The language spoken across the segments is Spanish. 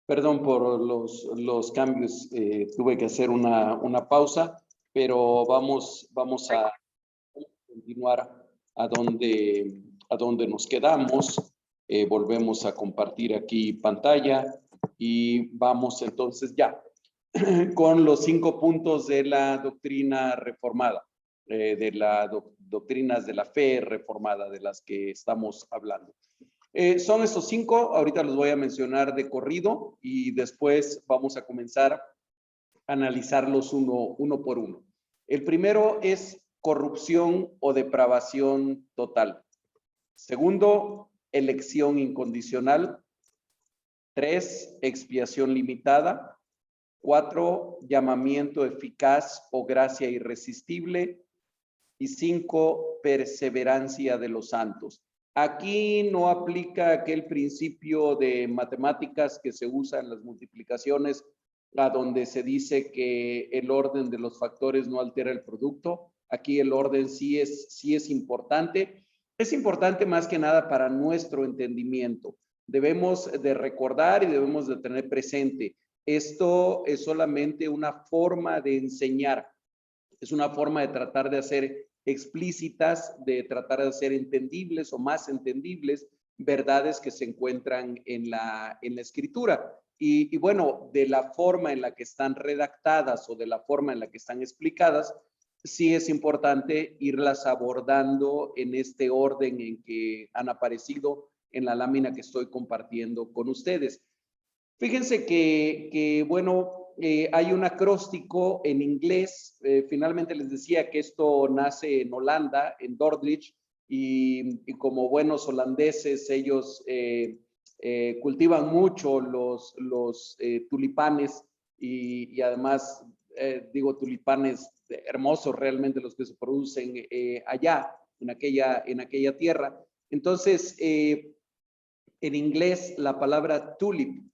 Perdón por los cambios, tuve que hacer una pausa, pero vamos a continuar a donde nos quedamos. Volvemos a compartir aquí pantalla y vamos entonces ya con los 5 puntos de la doctrina reformada, de las doctrinas de la fe reformada de las que estamos hablando. Son estos 5, ahorita los voy a mencionar de corrido y después vamos a comenzar a analizarlos uno por uno. El primero es corrupción o depravación total. Segundo, elección incondicional. 3, expiación limitada. 4, llamamiento eficaz o gracia irresistible. Y 5, perseverancia de los santos. Aquí no aplica aquel principio de matemáticas que se usa en las multiplicaciones, a donde se dice que el orden de los factores no altera el producto. Aquí el orden sí es importante. Es importante más que nada para nuestro entendimiento. Debemos de recordar y debemos de tener presente, esto es solamente una forma de enseñar, es una forma de tratar de hacer explícitas, de tratar de hacer entendibles o más entendibles verdades que se encuentran en la escritura. Y bueno, de la forma en la que están redactadas o de la forma en la que están explicadas, sí es importante irlas abordando en este orden en que han aparecido en la lámina que estoy compartiendo con ustedes. Fíjense que bueno, hay un acróstico en inglés. Finalmente les decía que esto nace en Holanda, en Dordrecht, y como buenos holandeses, ellos cultivan mucho los tulipanes y además, digo, tulipanes hermosos realmente los que se producen allá, en aquella tierra. Entonces, en inglés, la palabra tulip,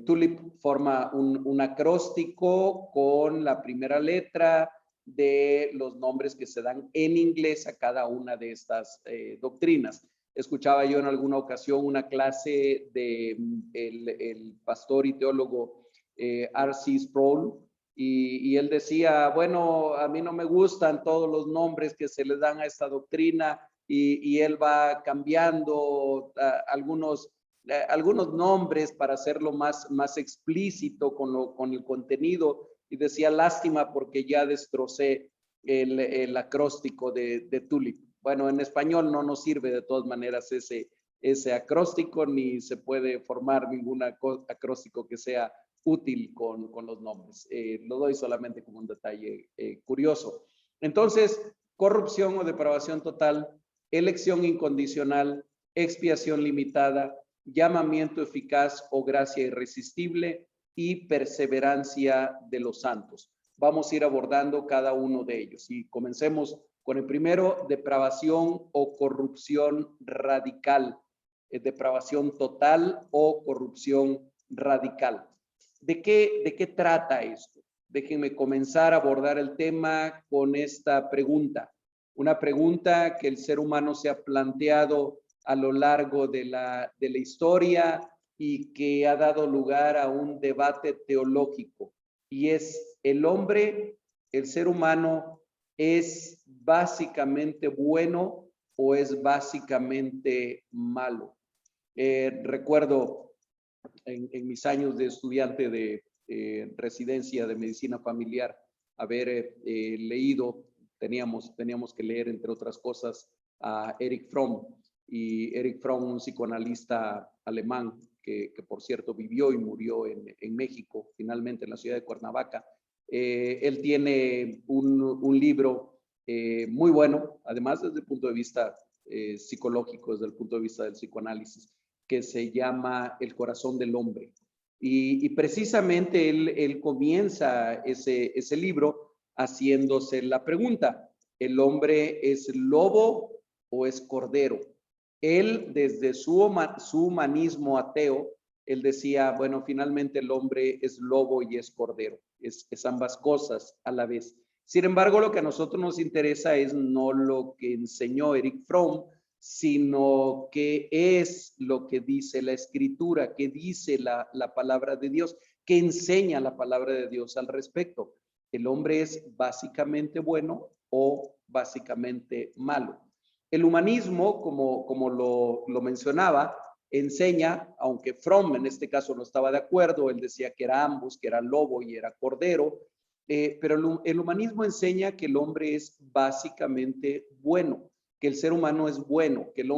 tulip forma un acróstico con la primera letra de los nombres que se dan en inglés a cada una de estas doctrinas. Escuchaba yo en alguna ocasión una clase de el pastor y teólogo R.C. Sproul, y él decía, bueno, a mí no me gustan todos los nombres que se le dan a esta doctrina, y él va cambiando algunos nombres para hacerlo más explícito con el contenido, y decía, lástima porque ya destrocé el acróstico de Tulip. Bueno, en español no nos sirve de todas maneras ese acróstico, ni se puede formar ningún acróstico que sea útil con los nombres. Lo doy solamente como un detalle curioso. Entonces, corrupción o depravación total, elección incondicional, expiación limitada, llamamiento eficaz o gracia irresistible y perseverancia de los santos. Vamos a ir abordando cada uno de ellos y comencemos con el primero, depravación o corrupción radical, depravación total o corrupción radical. ¿De qué trata esto? Déjenme comenzar a abordar el tema con esta pregunta. Una pregunta que el ser humano se ha planteado a lo largo de la historia y que ha dado lugar a un debate teológico. Y es, ¿el hombre, el ser humano, es básicamente bueno o es básicamente malo? Recuerdo en mis años de estudiante de residencia de medicina familiar haber leído, teníamos que leer, entre otras cosas, a Erich Fromm. Y Erich Fromm, un psicoanalista alemán que por cierto vivió y murió en México, finalmente en la ciudad de Cuernavaca. Él tiene un libro muy bueno, además desde el punto de vista psicológico, desde el punto de vista del psicoanálisis, que se llama El corazón del hombre. Y precisamente él comienza ese libro haciéndose la pregunta, ¿el hombre es lobo o es cordero? Él, desde su humanismo ateo, él decía, bueno, finalmente el hombre es lobo y es cordero, es ambas cosas a la vez. Sin embargo, lo que a nosotros nos interesa es no lo que enseñó Erich Fromm, sino que es lo que dice la Escritura, que dice la palabra de Dios, que enseña la palabra de Dios al respecto. El hombre es básicamente bueno o básicamente malo. El humanismo, como lo mencionaba, enseña, aunque Fromm en este caso no estaba de acuerdo, él decía que era ambos, que era lobo y era cordero, pero el humanismo enseña que el hombre es básicamente bueno, que el ser humano es bueno, que el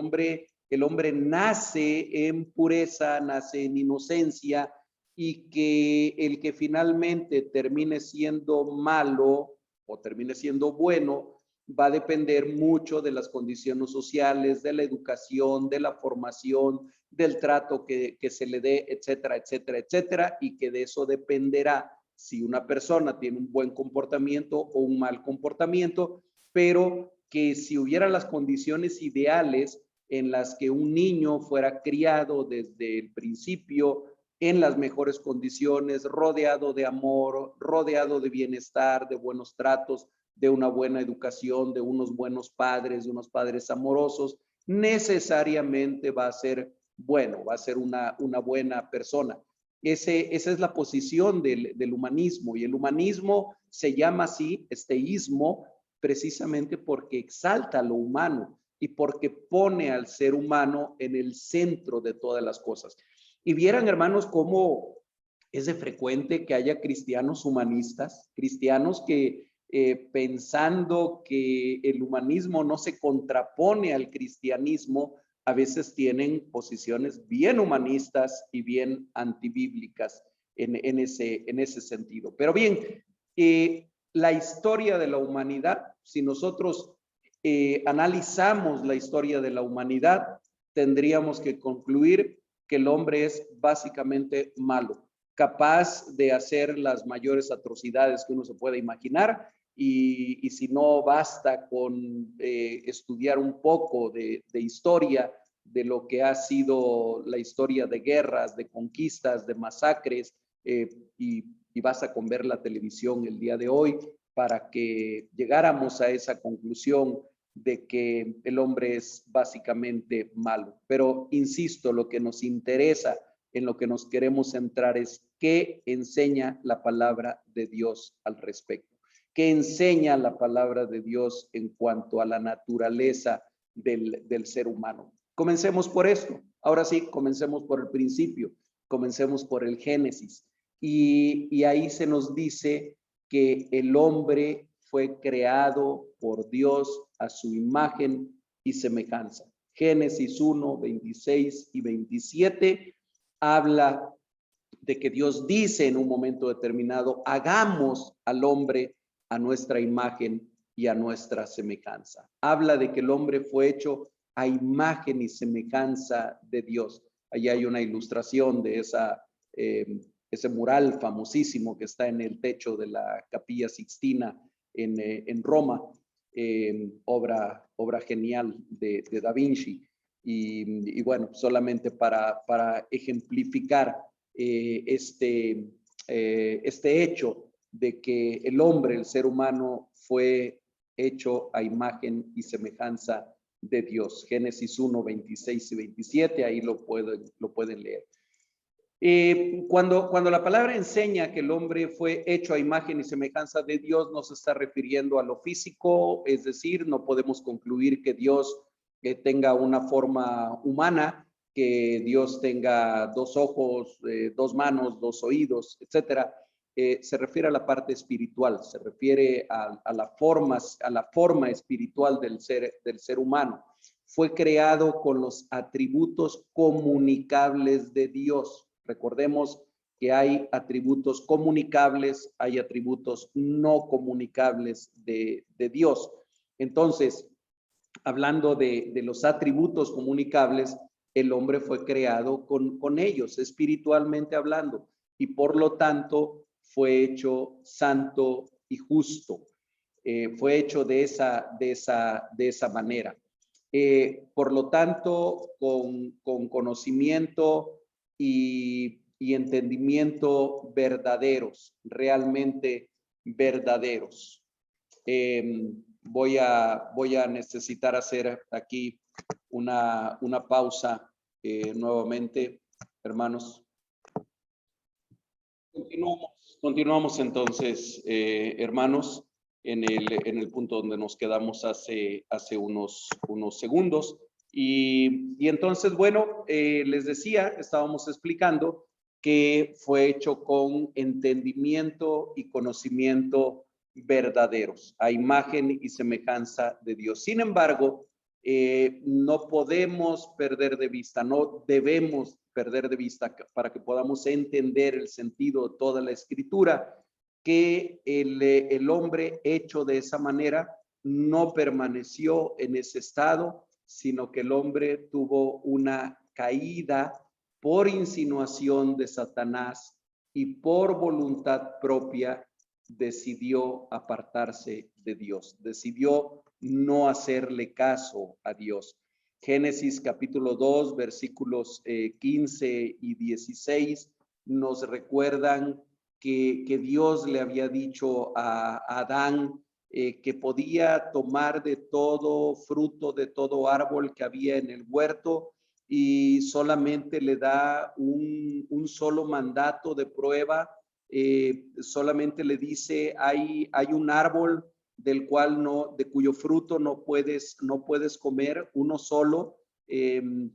hombre nace en pureza, nace en inocencia, y que el que finalmente termine siendo malo o termine siendo bueno va a depender mucho de las condiciones sociales, de la educación, de la formación, del trato que se le dé, etcétera, etcétera, etcétera, y que de eso dependerá si una persona tiene un buen comportamiento o un mal comportamiento, pero que si hubiera las condiciones ideales en las que un niño fuera criado desde el principio en las mejores condiciones, rodeado de amor, rodeado de bienestar, de buenos tratos, de una buena educación, de unos buenos padres, de unos padres amorosos, necesariamente va a ser bueno, va a ser una buena persona. Esa es la posición del humanismo, y el humanismo se llama así, teísmo, precisamente porque exalta lo humano y porque pone al ser humano en el centro de todas las cosas. Y vieran, hermanos, cómo es de frecuente que haya cristianos humanistas, cristianos que pensando que el humanismo no se contrapone al cristianismo, a veces tienen posiciones bien humanistas y bien antibíblicas en ese sentido. Pero bien, la historia de la humanidad, si nosotros analizamos la historia de la humanidad, tendríamos que concluir que el hombre es básicamente malo, capaz de hacer las mayores atrocidades que uno se puede imaginar, y si no basta con estudiar un poco de historia de lo que ha sido la historia de guerras, de conquistas, de masacres, y basta con ver la televisión el día de hoy para que llegáramos a esa conclusión de que el hombre es básicamente malo. Pero insisto, lo que nos interesa, en lo que nos queremos centrar, es qué enseña la palabra de Dios al respecto. ¿Qué enseña la palabra de Dios en cuanto a la naturaleza del ser humano? Comencemos por esto. Ahora sí, comencemos por el principio. Comencemos por el Génesis. Y ahí se nos dice que el hombre fue creado por Dios a su imagen y semejanza. Génesis 1, 26 y 27 habla de que Dios dice en un momento determinado: hagamos al hombre a nuestra imagen y a nuestra semejanza. Habla de que el hombre fue hecho a imagen y semejanza de Dios. Allí hay una ilustración de ese mural famosísimo que está en el techo de la Capilla Sixtina en Roma, obra genial de Da Vinci. Y bueno, solamente para ejemplificar este hecho de que el hombre, el ser humano, fue hecho a imagen y semejanza de Dios. Génesis 1, 26 y 27, ahí lo pueden leer. Cuando la palabra enseña que el hombre fue hecho a imagen y semejanza de Dios, no se está refiriendo a lo físico, es decir, no podemos concluir que Dios tenga una forma humana, que Dios tenga dos ojos, dos manos, dos oídos, etcétera. Se refiere a la parte espiritual, se refiere a la forma espiritual del ser humano. Fue creado con los atributos comunicables de Dios. Recordemos que hay atributos comunicables, hay atributos no comunicables de Dios. Entonces, hablando de los atributos comunicables, el hombre fue creado con ellos, espiritualmente hablando, y por lo tanto fue hecho santo y justo. Fue hecho de esa manera. Por lo tanto, con conocimiento y entendimiento verdaderos, realmente verdaderos. Voy a necesitar hacer aquí una pausa nuevamente, hermanos. Continuamos entonces, hermanos, en el punto donde nos quedamos hace unos segundos. Y entonces, bueno, les decía, estábamos explicando que fue hecho con entendimiento y conocimiento verdaderos, a imagen y semejanza de Dios. Sin embargo, no podemos perder de vista, no debemos perder de vista para que podamos entender el sentido de toda la escritura, que el hombre hecho de esa manera no permaneció en ese estado, sino que el hombre tuvo una caída por insinuación de Satanás y por voluntad propia decidió apartarse de Dios, decidió no hacerle caso a Dios. Génesis capítulo 2, versículos 15 y 16 nos recuerdan que Dios le había dicho a Adán que podía tomar de todo fruto, de todo árbol que había en el huerto, y solamente le da un solo mandato de prueba. Solamente le dice, hay un árbol del cual de cuyo fruto no puedes comer, uno solo.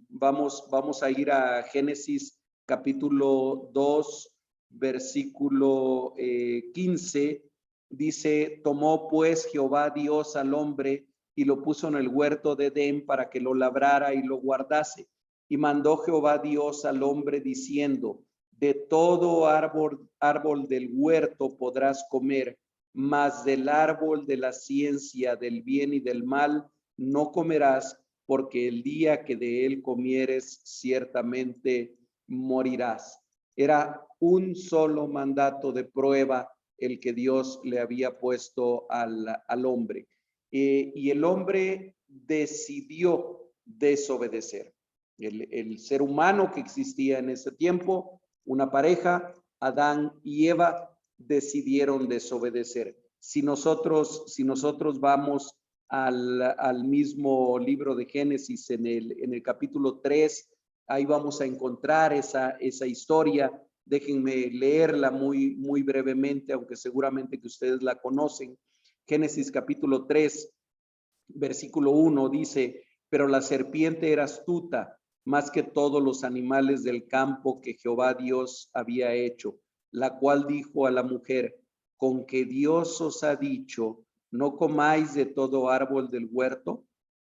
Vamos a ir a Génesis capítulo 2, versículo 15. Dice, tomó pues Jehová Dios al hombre y lo puso en el huerto de Edén para que lo labrara y lo guardase. Y mandó Jehová Dios al hombre diciendo, de todo árbol del huerto podrás comer, mas del árbol de la ciencia del bien y del mal no comerás, porque el día que de él comieres ciertamente morirás. Era un solo mandato de prueba el que Dios le había puesto al hombre. Y el hombre decidió desobedecer. El ser humano que existía en ese tiempo, una pareja, Adán y Eva, decidieron desobedecer. Si nosotros vamos al mismo libro de Génesis, en el capítulo 3, ahí vamos a encontrar esa historia. Déjenme leerla muy brevemente, aunque seguramente que ustedes la conocen. Génesis capítulo 3, versículo 1 dice, pero la serpiente era astuta más que todos los animales del campo que Jehová Dios había hecho, la cual dijo a la mujer, con que Dios os ha dicho, no comáis de todo árbol del huerto.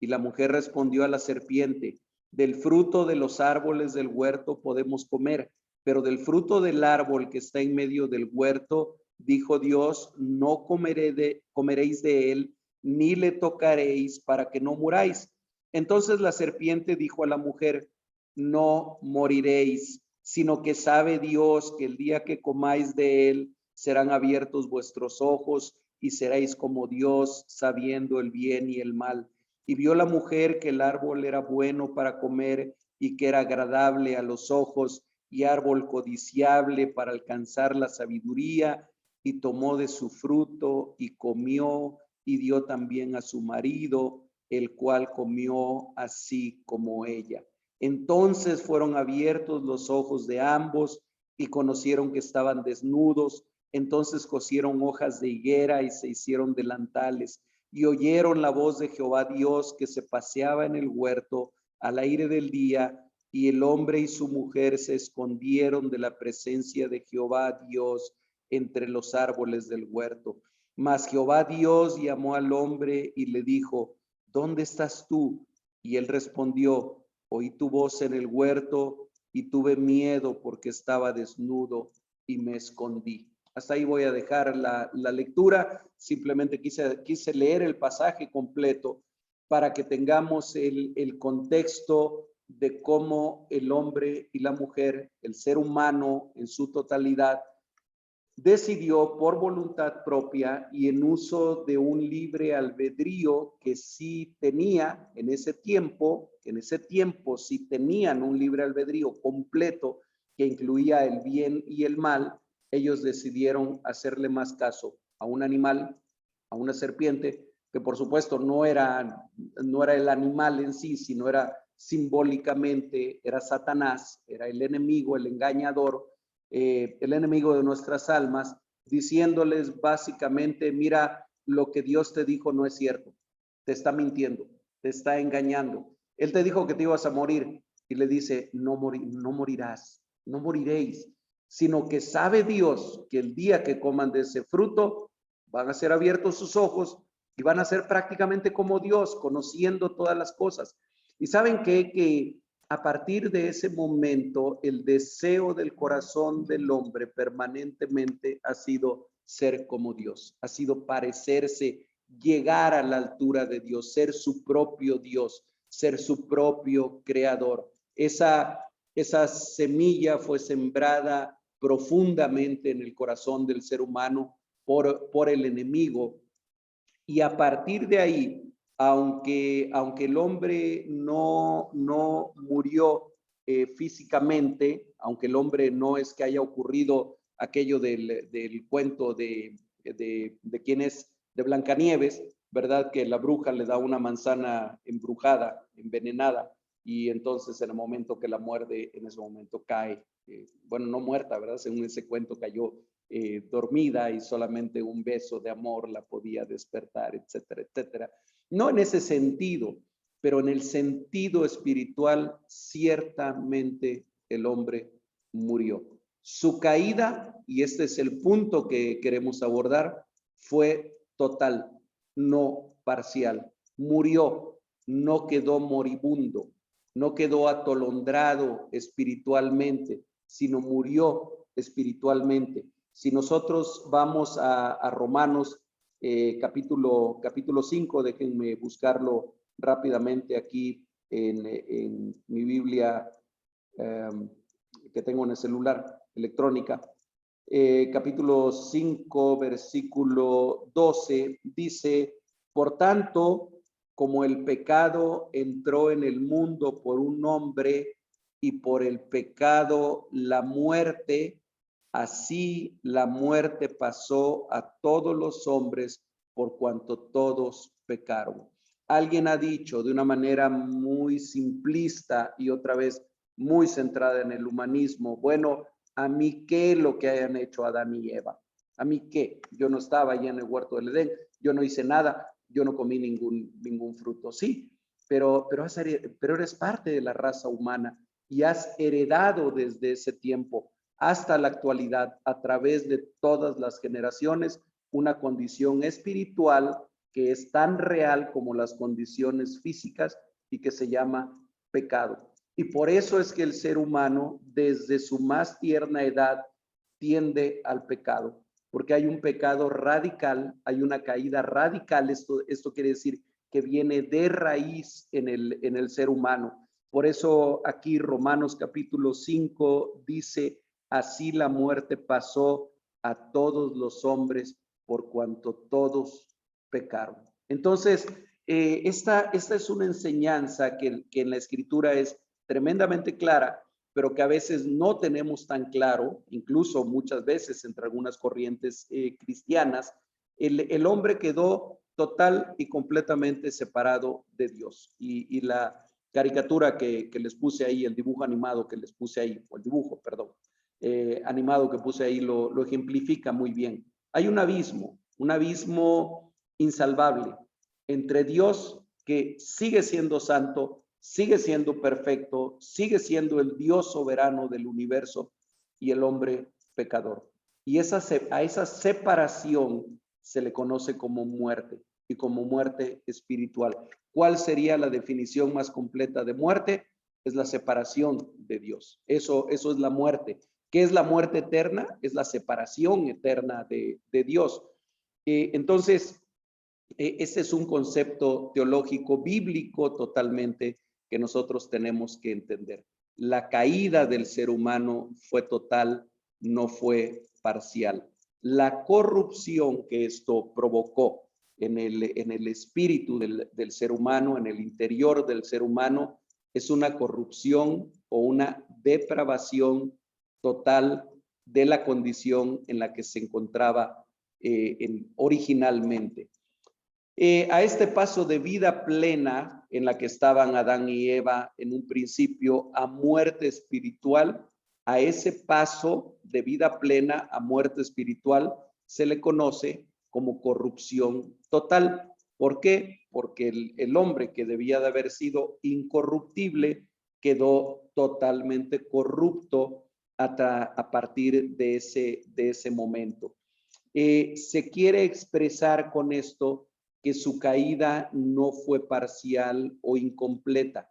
Y la mujer respondió a la serpiente, del fruto de los árboles del huerto podemos comer, pero del fruto del árbol que está en medio del huerto, dijo Dios, no comeréis de él, ni le tocaréis para que no muráis. Entonces la serpiente dijo a la mujer, no moriréis, sino que sabe Dios que el día que comáis de él, serán abiertos vuestros ojos y seréis como Dios, sabiendo el bien y el mal. Y vio la mujer que el árbol era bueno para comer y que era agradable a los ojos y árbol codiciable para alcanzar la sabiduría, y tomó de su fruto y comió y dio también a su marido, el cual comió así como ella. Entonces fueron abiertos los ojos de ambos y conocieron que estaban desnudos. Entonces cosieron hojas de higuera y se hicieron delantales, y oyeron la voz de Jehová Dios que se paseaba en el huerto al aire del día, y el hombre y su mujer se escondieron de la presencia de Jehová Dios entre los árboles del huerto. Mas Jehová Dios llamó al hombre y le dijo, ¿dónde estás tú? Y él respondió, oí tu voz en el huerto y tuve miedo porque estaba desnudo y me escondí. Hasta ahí voy a dejar la lectura. Simplemente quise leer el pasaje completo para que tengamos el contexto de cómo el hombre y la mujer, el ser humano en su totalidad, decidió por voluntad propia y en uso de un libre albedrío que sí tenía en ese tiempo sí tenían un libre albedrío completo que incluía el bien y el mal. Ellos decidieron hacerle más caso a un animal, a una serpiente, que por supuesto no era el animal en sí, sino era simbólicamente, era Satanás, era el enemigo, el engañador, el enemigo de nuestras almas, diciéndoles básicamente, mira, lo que Dios te dijo no es cierto, te está mintiendo, te está engañando. Él te dijo que te ibas a morir y le dice, no morirás, no moriréis, sino que sabe Dios que el día que coman de ese fruto van a ser abiertos sus ojos y van a ser prácticamente como Dios, conociendo todas las cosas. Y saben que a partir de ese momento, el deseo del corazón del hombre permanentemente ha sido ser como Dios, ha sido parecerse, llegar a la altura de Dios, ser su propio Dios, ser su propio creador. Esa semilla fue sembrada profundamente en el corazón del ser humano por el enemigo. Y a partir de ahí, aunque el hombre no murió físicamente, aunque el hombre no es que haya ocurrido aquello del cuento de quién es, de Blancanieves, ¿verdad? Que la bruja le da una manzana embrujada, envenenada, y entonces en el momento que la muerde, en ese momento cae, bueno, no muerta, ¿verdad? Según ese cuento cayó dormida y solamente un beso de amor la podía despertar, etcétera, etcétera. No en ese sentido, pero en el sentido espiritual, ciertamente el hombre murió. Su caída, y este es el punto que queremos abordar, fue total, no parcial. Murió, no quedó moribundo, no quedó atolondrado espiritualmente, sino murió espiritualmente. Si nosotros vamos a Romanos capítulo 5, déjenme buscarlo rápidamente aquí en mi Biblia que tengo en el celular, electrónica. Capítulo 5, versículo 12, dice, por tanto, como el pecado entró en el mundo por un hombre y por el pecado la muerte, así la muerte pasó a todos los hombres por cuanto todos pecaron. Alguien ha dicho de una manera muy simplista y otra vez muy centrada en el humanismo, bueno, ¿a mí qué lo que hayan hecho Adán y Eva? ¿A mí qué? Yo no estaba allá en el huerto del Edén, yo no hice nada, yo no comí ningún fruto. Sí, pero eres parte de la raza humana y has heredado desde ese tiempo hasta la actualidad, a través de todas las generaciones, una condición espiritual que es tan real como las condiciones físicas y que se llama pecado. Y por eso es que el ser humano, desde su más tierna edad, tiende al pecado, porque hay un pecado radical, hay una caída radical. Esto quiere decir que viene de raíz en el ser humano. Por eso aquí Romanos capítulo 5 dice, así la muerte pasó a todos los hombres por cuanto todos pecaron. Entonces, esta es una enseñanza que en la Escritura es tremendamente clara, pero que a veces no tenemos tan claro, incluso muchas veces entre algunas corrientes cristianas, el hombre quedó total y completamente separado de Dios. Y la caricatura que les puse ahí, el dibujo animado que les puse ahí, o el dibujo, perdón, animado que puse ahí lo ejemplifica muy bien. Hay un abismo insalvable entre Dios, que sigue siendo santo, sigue siendo perfecto, sigue siendo el Dios soberano del universo, y el hombre pecador. Y a esa separación se le conoce como muerte, y como muerte espiritual. ¿Cuál sería la definición más completa de muerte? Es la separación de Dios. Eso es la muerte. ¿Qué es la muerte eterna? Es la separación eterna de Dios. Entonces, ese es un concepto teológico bíblico totalmente que nosotros tenemos que entender. La caída del ser humano fue total, no fue parcial. La corrupción que esto provocó en el espíritu del ser humano, en el interior del ser humano, es una corrupción o una depravación total de la condición en la que se encontraba originalmente. A este paso de vida plena en la que estaban Adán y Eva en un principio a muerte espiritual, a ese paso de vida plena a muerte espiritual se le conoce como corrupción total. ¿Por qué? Porque el hombre que debía de haber sido incorruptible quedó totalmente corrupto a partir de ese momento. Se quiere expresar con esto que su caída no fue parcial o incompleta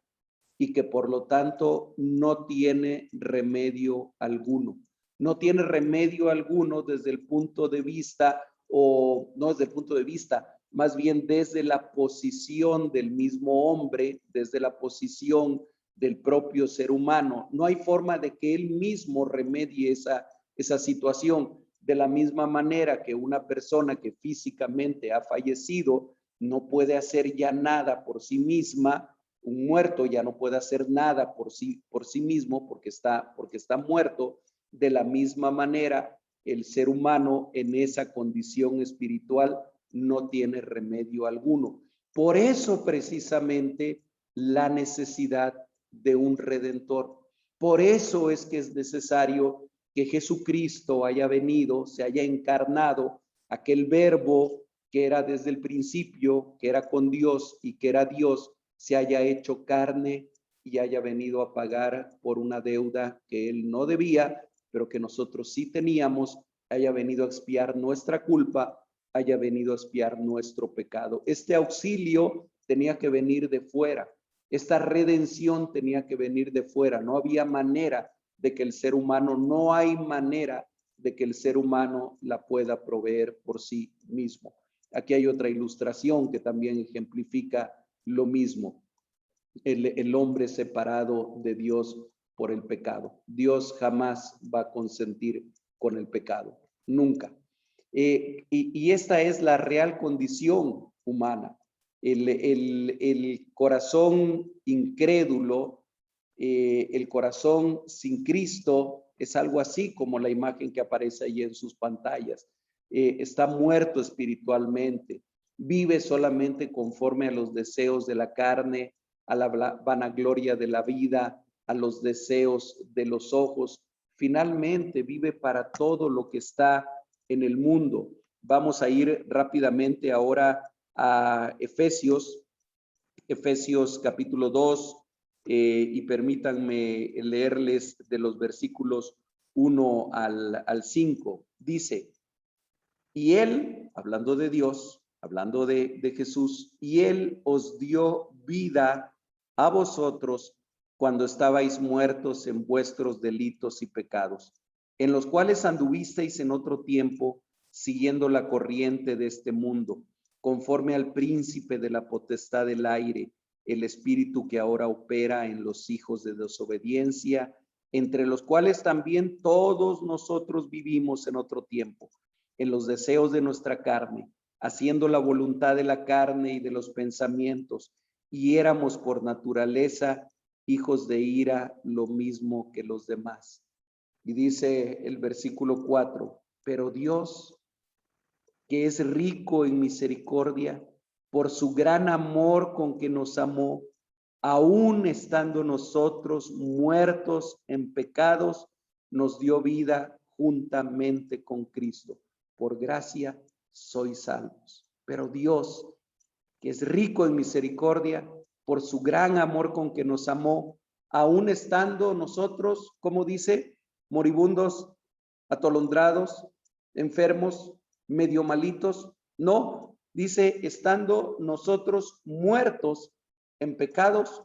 y que por lo tanto no tiene remedio alguno. No tiene remedio alguno desde el punto de vista, o no desde el punto de vista, más bien desde la posición del mismo hombre, desde la posición del propio ser humano. No hay forma de que él mismo remedie esa situación. De la misma manera que una persona que físicamente ha fallecido no puede hacer ya nada por sí misma, un muerto ya no puede hacer nada por sí mismo porque está muerto. De la misma manera, el ser humano en esa condición espiritual no tiene remedio alguno. Por eso precisamente la necesidad de un redentor. Por eso es que es necesario que Jesucristo haya venido, se haya encarnado, aquel verbo que era desde el principio, que era con Dios y que era Dios, se haya hecho carne y haya venido a pagar por una deuda que él no debía, pero que nosotros sí teníamos, haya venido a expiar nuestra culpa, haya venido a expiar nuestro pecado. Este auxilio tenía que venir de fuera, esta redención tenía que venir de fuera, no había manera de que el ser humano, no hay manera de que el ser humano la pueda proveer por sí mismo. Aquí hay otra ilustración que también ejemplifica lo mismo. El hombre separado de Dios por el pecado. Dios jamás va a consentir con el pecado, nunca. Y esta es la real condición humana. El corazón incrédulo, el corazón sin Cristo es algo así como la imagen que aparece ahí en sus pantallas. Está muerto espiritualmente, vive solamente conforme a los deseos de la carne, a la vanagloria de la vida, a los deseos de los ojos. Finalmente vive para todo lo que está en el mundo. Vamos a ir rápidamente ahora a Efesios capítulo 2, y permítanme leerles de los versículos 1 al 5. Dice, y él, hablando de Dios, hablando de Jesús, y él os dio vida a vosotros cuando estabais muertos en vuestros delitos y pecados, en los cuales anduvisteis en otro tiempo, siguiendo la corriente de este mundo, conforme al príncipe de la potestad del aire, el espíritu que ahora opera en los hijos de desobediencia, entre los cuales también todos nosotros vivimos en otro tiempo, en los deseos de nuestra carne, haciendo la voluntad de la carne y de los pensamientos, y éramos por naturaleza hijos de ira, lo mismo que los demás. Y dice el versículo 4, pero Dios, que es rico en misericordia, por su gran amor con que nos amó, aún estando nosotros muertos en pecados, nos dio vida juntamente con Cristo. Por gracia sois salvos. Pero Dios, que es rico en misericordia, por su gran amor con que nos amó, aún estando nosotros, como dice, moribundos, atolondrados, enfermos, medio malitos, no, dice, estando nosotros muertos en pecados,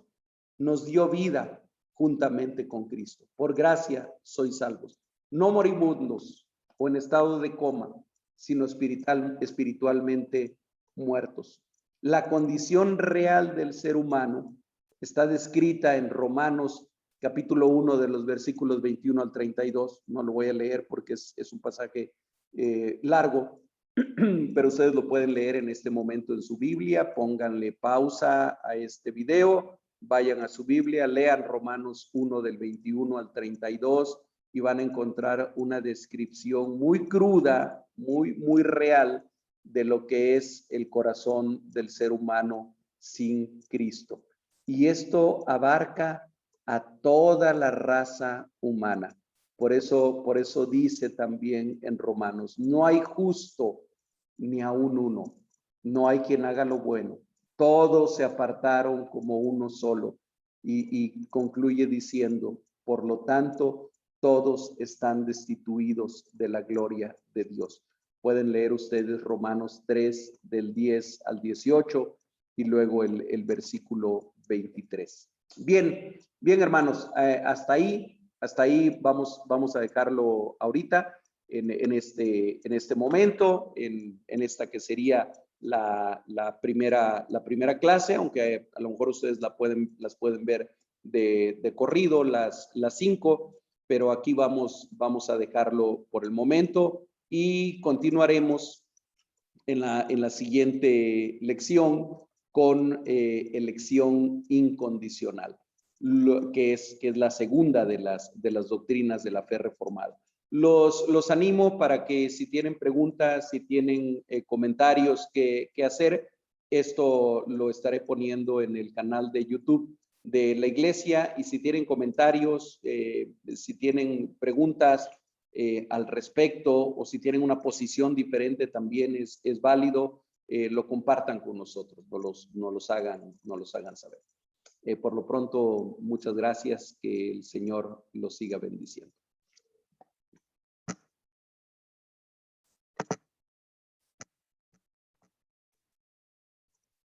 nos dio vida juntamente con Cristo. Por gracia sois salvos. No moribundos o en estado de coma, sino espiritualmente muertos. La condición real del ser humano está descrita en Romanos capítulo 1 de los versículos 21 al 32. No lo voy a leer porque es un pasaje largo, pero ustedes lo pueden leer en este momento en su Biblia. Pónganle pausa a este video, vayan a su Biblia, lean Romanos 1 del 21 al 32 y van a encontrar una descripción muy cruda, muy real de lo que es el corazón del ser humano sin Cristo. Y esto abarca a toda la raza humana. Por eso dice también en Romanos, no hay justo ni aún uno, no hay quien haga lo bueno. Todos se apartaron como uno solo. Y concluye diciendo, por lo tanto, todos están destituidos de la gloria de Dios. Pueden leer ustedes Romanos 3 del 10 al 18 y luego el versículo 23. Bien, hermanos, hasta ahí vamos a dejarlo ahorita en este momento, en esta que sería la primera clase, aunque a lo mejor ustedes las pueden ver de corrido, las 5, pero aquí vamos a dejarlo por el momento y continuaremos en la siguiente lección con elección incondicional, que es la segunda de las doctrinas de la fe reformada. Los animo para que si tienen preguntas, si tienen comentarios que hacer, esto lo estaré poniendo en el canal de YouTube de la iglesia, y si tienen comentarios, si tienen preguntas al respecto, o si tienen una posición diferente también es válido, lo compartan con nosotros, no los hagan saber. Por lo pronto, muchas gracias, que el Señor los siga bendiciendo.